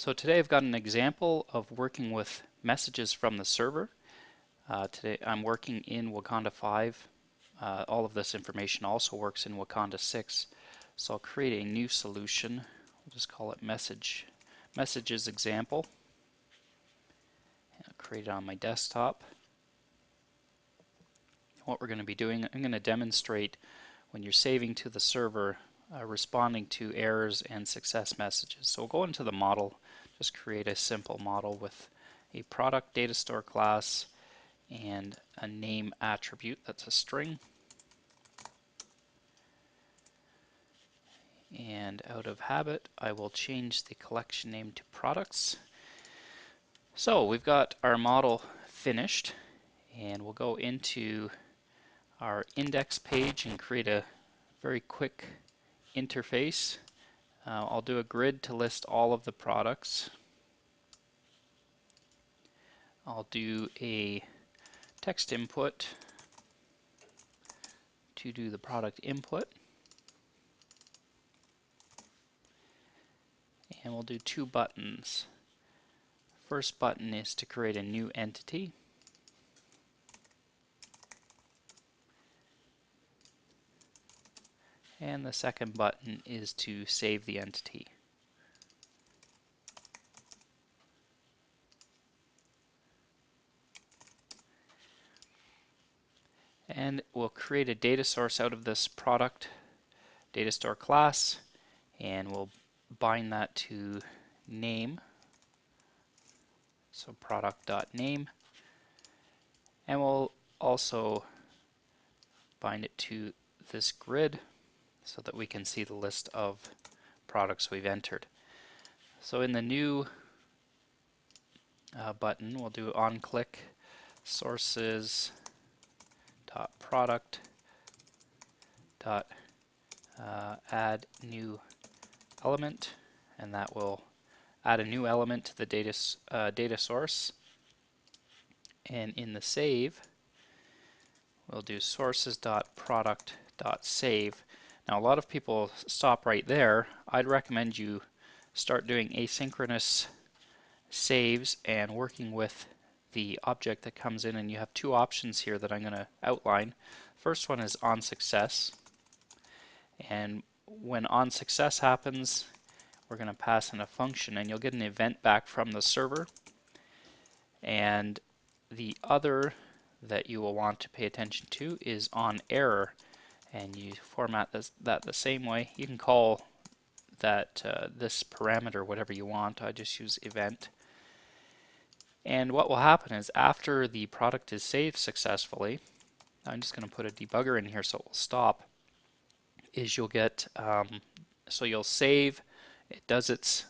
So today I've got an example of working with messages from the server. Today I'm working in Wakanda 5. All of this information also works in Wakanda 6. So I'll create a new solution. We'll just call it messages example. I'll create it on my desktop. What we're going to be doing, I'm going to demonstrate when you're saving to the server, responding to errors and success messages. So we'll go into the model, just create a simple model with a product data store class and a name attribute that's a string. And out of habit, I will change the collection name to products. So we've got our model finished, and we'll go into our index page and create a very quick interface. I'll do a grid to list all of the products. I'll do a text input to do the product input. And we'll do two buttons. First button is to create a new entity. And the second button is to save the entity. And we'll create a data source out of this product data store class, and we'll bind that to name, so product.name, and we'll also bind it to this grid so that we can see the list of products we've entered. So in the new button, we'll do on-click sources dot product dot add new element, and that will add a new element to the data source. And in the save, we'll do sources dot product dot save. Now a lot of people stop right there. I'd recommend you start doing asynchronous saves and working with the object that comes in, and you have two options here that I'm going to outline. First one is on success, and when on success happens, we're going to pass in a function and you'll get an event back from the server. And the other that you will want to pay attention to is on error, and you format that the same way. You can call that this parameter whatever you want. I just use event. And what will happen is after the product is saved successfully, I'm just going to put a debugger in here so it will stop, is you'll get, so you'll save, it does its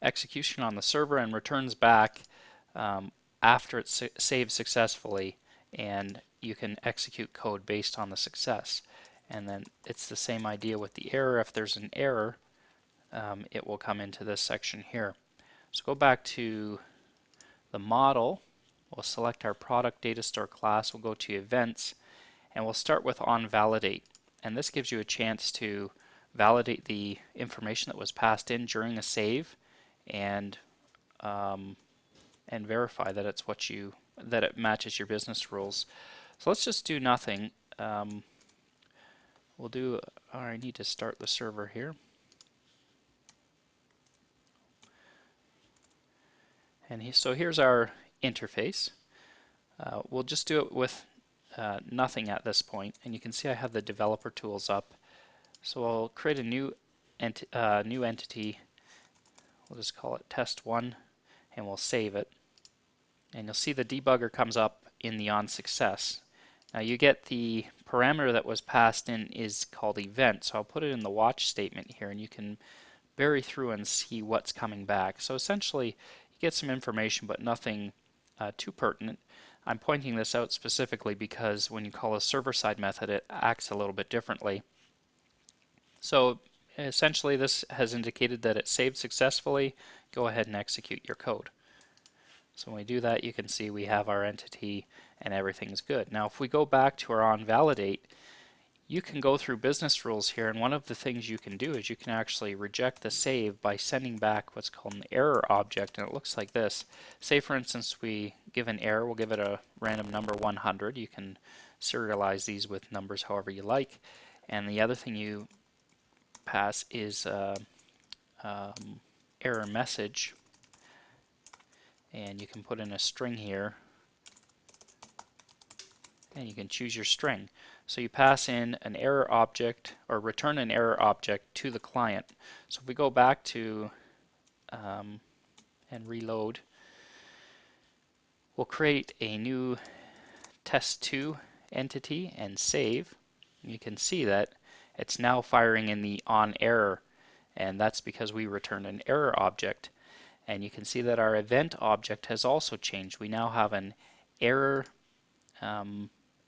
execution on the server and returns back after it's saved successfully, and you can execute code based on the success. And then it's the same idea with the error. If there's an error, it will come into this section here. So go back to the model, we'll select our product data store class, we'll go to events, and we'll start with on validate. And this gives you a chance to validate the information that was passed in during a save, and verify that it's that it matches your business rules. So let's just do nothing. We'll do. I need to start the server here. And so here's our interface. We'll just do it with nothing at this point, and you can see I have the developer tools up. So I'll create a new entity. We'll just call it test1, and we'll save it. And you'll see the debugger comes up in the on success. Now you get the parameter that was passed in is called event, so I'll put it in the watch statement here, and you can vary through and see what's coming back. So essentially you get some information but nothing too pertinent. I'm pointing this out specifically because when you call a server-side method it acts a little bit differently. So essentially this has indicated that it saved successfully. Go ahead and execute your code. So when we do that, you can see we have our entity and everything's good. Now if we go back to our on validate, You can go through business rules here, and one of the things you can do is you can actually reject the save by sending back what's called an error object, and it looks like this. Say for instance we give an error, we'll give it a random number 100. You can serialize these with numbers however you like, and the other thing you pass is error message, and you can put in a string here, and you can choose your string. So you pass in an error object or return an error object to the client. So if we go back to and reload, we'll create a new test2 entity and save. You can see that it's now firing in the on error, and that's because we returned an error object. And you can see that our event object has also changed. We now have an error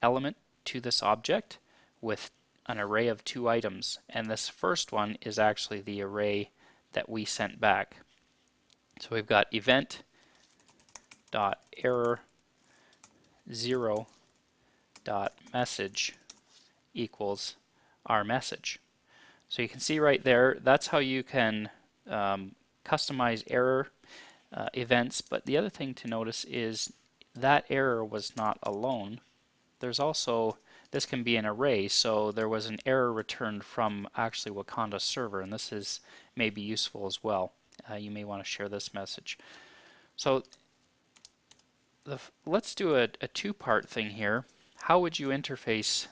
element to this object with an array of 2 items, and this first one is actually the array that we sent back. So we've got event dot error 0 dot message equals our message. So you can see right there, that's how you can customize error events. But the other thing to notice is that error was not alone. There's also, this can be an array, so there was an error returned from actually Wakanda server, and this is maybe useful as well. You may want to share this message. So let's do a two-part thing here. How would you interface,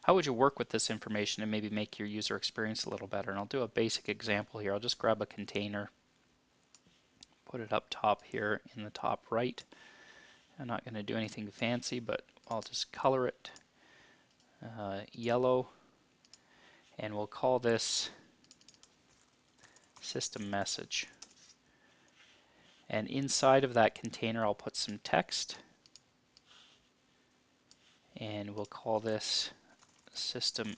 how would you work with this information and maybe make your user experience a little better? And I'll do a basic example here. I'll just grab a container, put it up top here in the top right. I'm not going to do anything fancy, but I'll just color it yellow, and we'll call this system message. And inside of that container I'll put some text, and we'll call this system,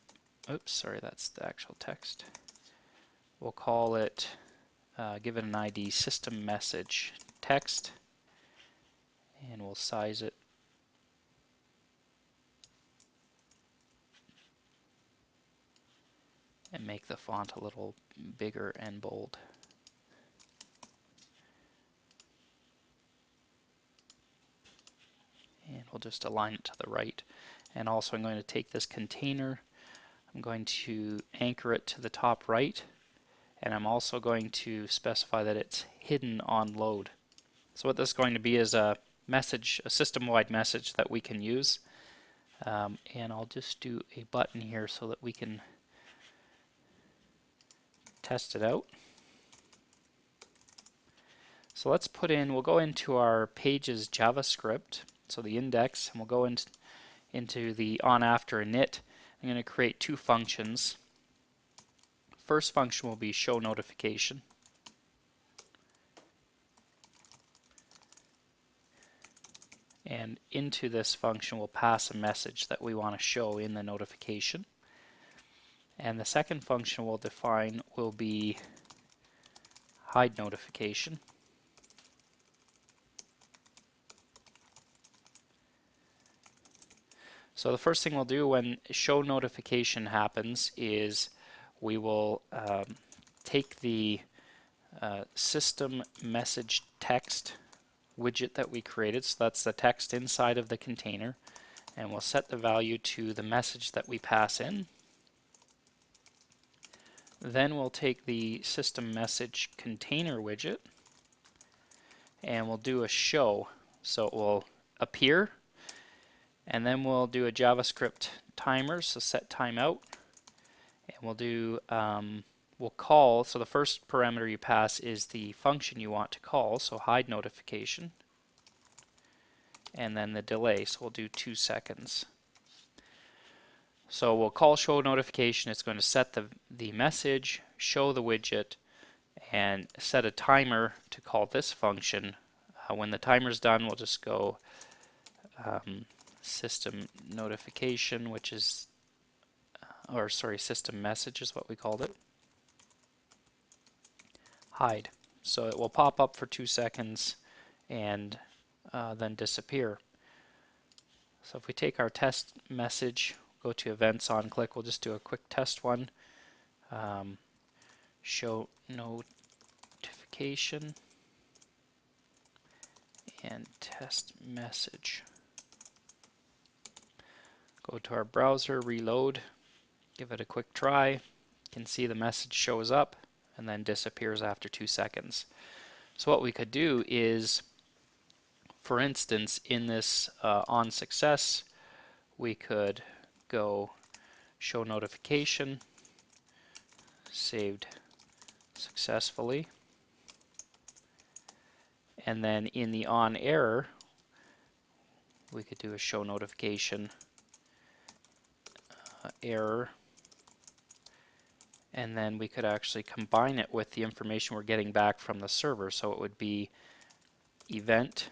oops, sorry, that's the actual text. We'll call it, give it an ID, system message text, and we'll size it and make the font a little bigger and bold. And we'll just align it to the right. And also I'm going to take this container, I'm going to anchor it to the top right, and I'm also going to specify that it's hidden on load. So what this is going to be is a message, a system-wide message that we can use. And I'll just do a button here so that we can test it out. So let's put in, we'll go into our pages JavaScript, so the index, and we'll go into the on after init. I'm going to create 2 functions. First function will be show notification. And into this function we'll pass a message that we want to show in the notification. And the second function we'll define will be hide notification. So the first thing we'll do when show notification happens is we will take the system message text widget that we created, so that's the text inside of the container, and we'll set the value to the message that we pass in. Then we'll take the system message container widget and we'll do a show, so it will appear, and then we'll do a JavaScript timer, so set timeout, and we'll do we'll call, so the first parameter you pass is the function you want to call, so hide notification, and then the delay, so we'll do 2 seconds. So we'll call show notification, it's going to set the message, show the widget, and set a timer to call this function. When the timer's done, we'll just go system notification, which is, or sorry, system message is what we called it, hide. So it will pop up for 2 seconds and then disappear. So if we take our test message, go to events on click. We'll just do a quick test one. Show notification and test message. Go to our browser, reload, give it a quick try. You can see the message shows up and then disappears after 2 seconds. So what we could do is, for instance, in this on success, we could go show notification, saved successfully, and then in the on error, we could do a show notification error, and then we could actually combine it with the information we're getting back from the server. So it would be event,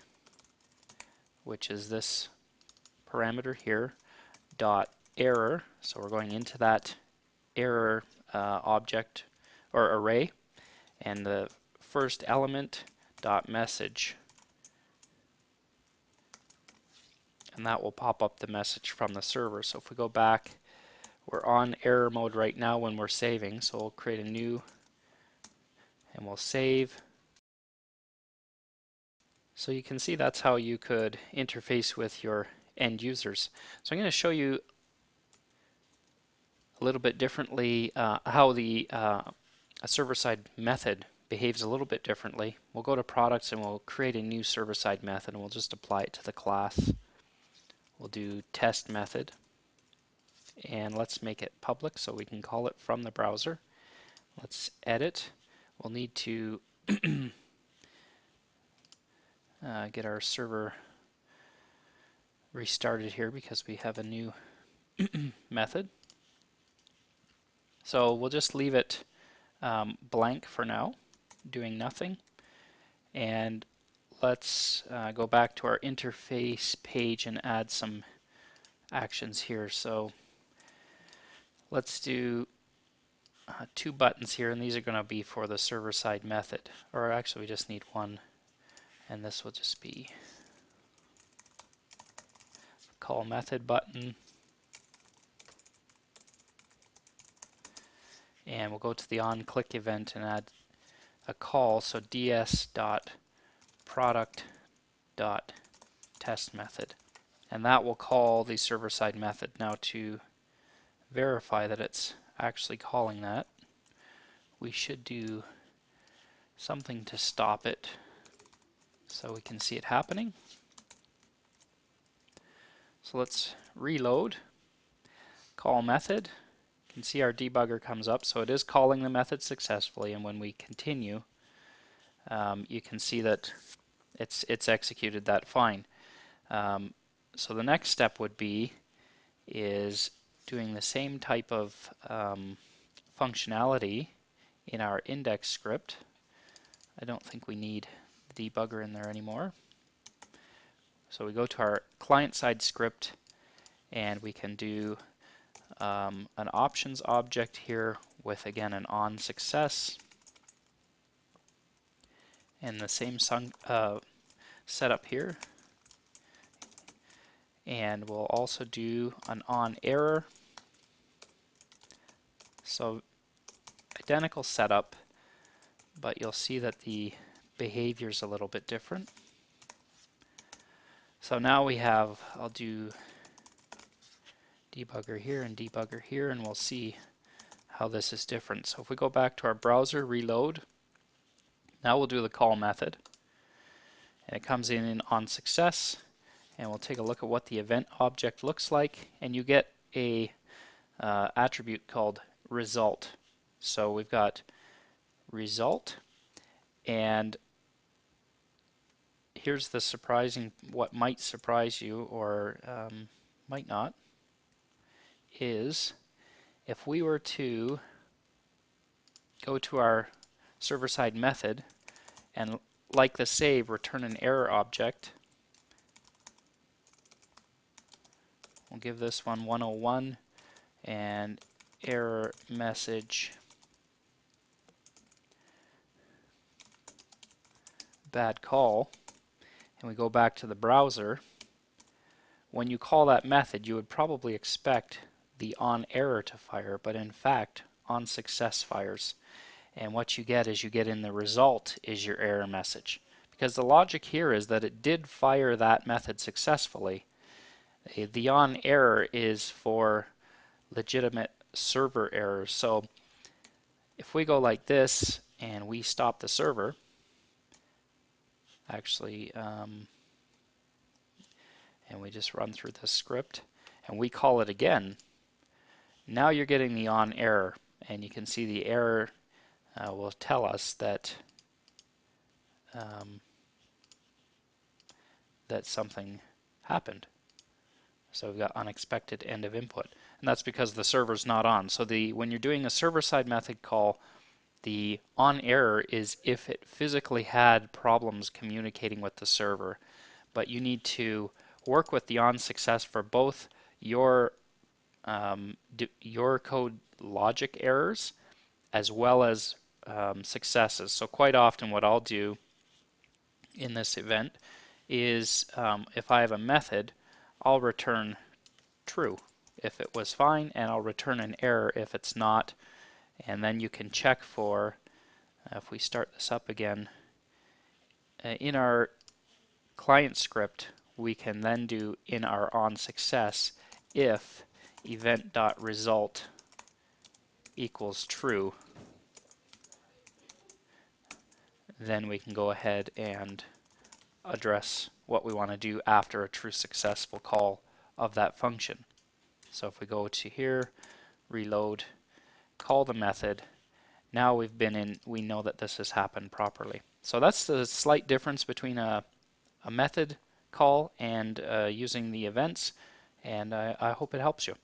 which is this parameter here, dot error. So we're going into that error object or array, and the first element dot message, and that will pop up the message from the server. So if we go back, we're on error mode right now when we're saving, so we'll create a new and we'll save. So you can see that's how you could interface with your end users. So I'm going to show you a little bit differently how the a server-side method behaves a little bit differently. We'll go to products and we'll create a new server-side method, and we'll just apply it to the class. We'll do test method, and let's make it public so we can call it from the browser. Let's edit. We'll need to get our server restarted here because we have a new method. So we'll just leave it blank for now, doing nothing. And let's go back to our interface page and add some actions here. So let's do 2 buttons here, and these are going to be for the server-side method. Or actually, we just need one, and this will just be call method button. And we'll go to the on click event and add a call. So ds.product.test method. And that will call the server-side method. Now to verify that it's actually calling that, we should do something to stop it so we can see it happening. So let's reload, call method. You can see our debugger comes up, so it is calling the method successfully, and when we continue, you can see that it's executed that fine. So the next step would be is doing the same type of functionality in our index script. I don't think we need the debugger in there anymore. So we go to our client-side script, and we can do an options object here with, again, an on success, and the same setup here. And we'll also do an on error. So identical setup, but you'll see that the behavior is a little bit different. So now we have, I'll do debugger here and debugger here, and we'll see how this is different. So if we go back to our browser, reload, now we'll do the call method, and it comes in on success, and we'll take a look at what the event object looks like, and you get a attribute called result. So we've got result, and here's the surprising, what might surprise you or might not, is if we were to go to our server-side method and, like the save, return an error object, we'll give this one 101 and error message bad call, and we go back to the browser. When you call that method, you would probably expect the on error to fire, but in fact on success fires. And what you get is you get in the result is your error message. Because the logic here is that it did fire that method successfully. The on error is for legitimate server errors. So if we go like this and we stop the server, actually, and we just run through this script and we call it again, now you're getting the on error, and you can see the error will tell us that that something happened. So we've got unexpected end of input, and that's because the server's not on. So when you're doing a server-side method call, the on error is if it physically had problems communicating with the server, but you need to work with the on success for both your code logic errors as well as successes. So quite often what I'll do in this event is if I have a method, I'll return true if it was fine, and I'll return an error if it's not. And then you can check for, if we start this up again, in our client script, we can then do in our on success if event.result equals true, then we can go ahead and address what we want to do after a true successful call of that function. So if we go to here, reload, call the method, now we know that this has happened properly. So that's the slight difference between a method call and using the events, and I hope it helps you.